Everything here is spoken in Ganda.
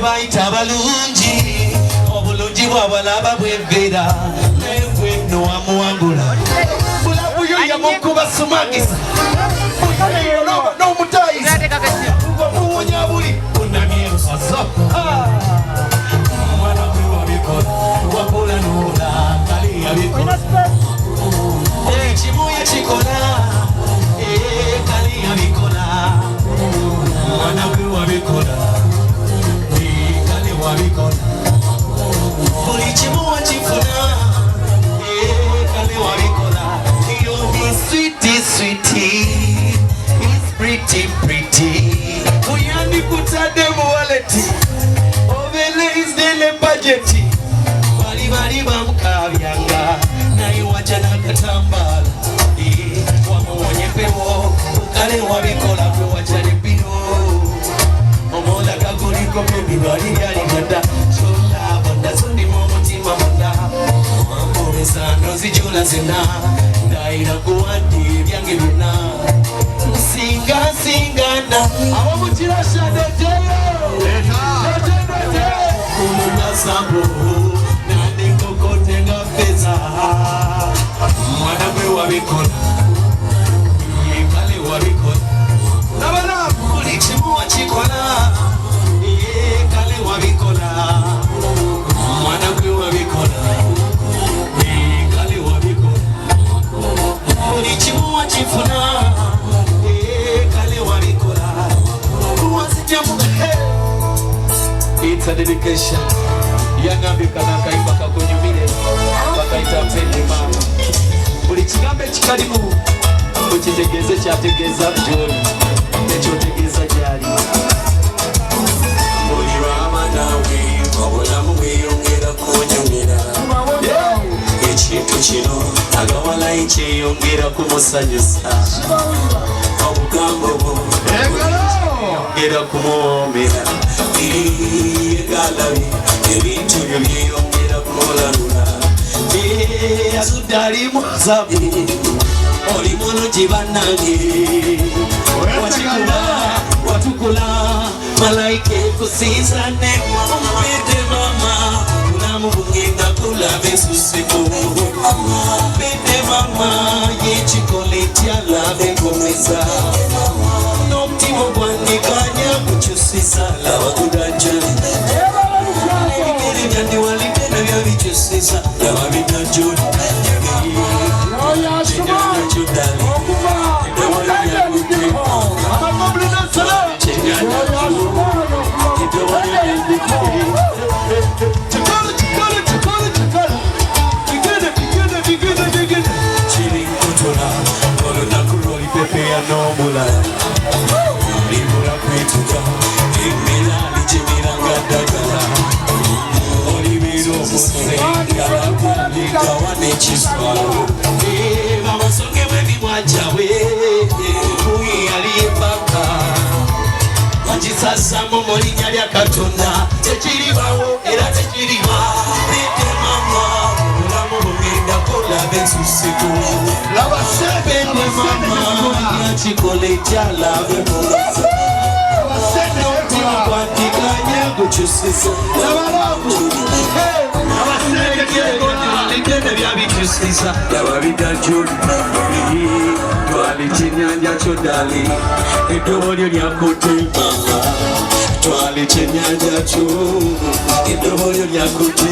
bayita balungi obulungi bwabalaba bwevera naye nowamuwangula bulabuyo yamukuba sumagisa n'omutayizi wamuwonya buli unamye nsasa mwana gwe wabikola wakola nola kali yabikola ekimu yakikola kali yabikola mwana gwe wabikola kali wabikola buli kimu wakifuna kali wabikola you're sweetie sweetie it's pretty pretty uyandi kutade mu wallet obele is dele budget bali bamukabyanga naye wacha nakatambala wamuwonyepewo kale wabikola gwe wachale bino omola kaguliko bebirwali byaligada sonda sondimu omutima munda mambolesano zijula zena ndayira kuwandi ebyange byonna singana awomukirashadeteyo kumugasambo nandikokote nga feza mwana gwe wabikola kale wabikola nabana buli kimu wakikola kale wabikola mwana gwe wabikola kale wabikola buli kimu wakifuna kale wabikola wazityamu it's a dedication yangambye kana akayimba kakunyumire bakaita mpende mama buli kigambo ekikalimu ukitegeeze kyategeeza byoli ekyotegeeza gyali buli lwamanawe obulamu bweyongera kunyumira ekintu kino agawalayi kyeyongera kumusanyusa obugambo bwo yongera kumuwoomera egalabi ebintu byo byeyongera kumulalula asudde ali muzabu oli mulungi bannange wakikuba watukula malayika ekusinza nemumpete mama bulamu bugenda kulaba ensuseko mpete mama yekikola ekyalaba enkomeza n'omutima ogwandikanya kukyusisa laba kudajja ebigere byandiwalite nabyo bikyusisa laba bidajjoli bamusonge bwebimwajawe kuyaliyebaka bakisasamu mu linnya lya Katonda tekiribawo era tekiriba bete mama obulamu bugenda kulaba ensusiko bete mama yakikola ekyalaba emulaza n'omutima gwandiganya gukyusisa byabikyusisa yaba bidajjoli twali kyenyanja kyo dali eddobo lyo lyakote twali kyenyanja kyo eddobo lyo lyakote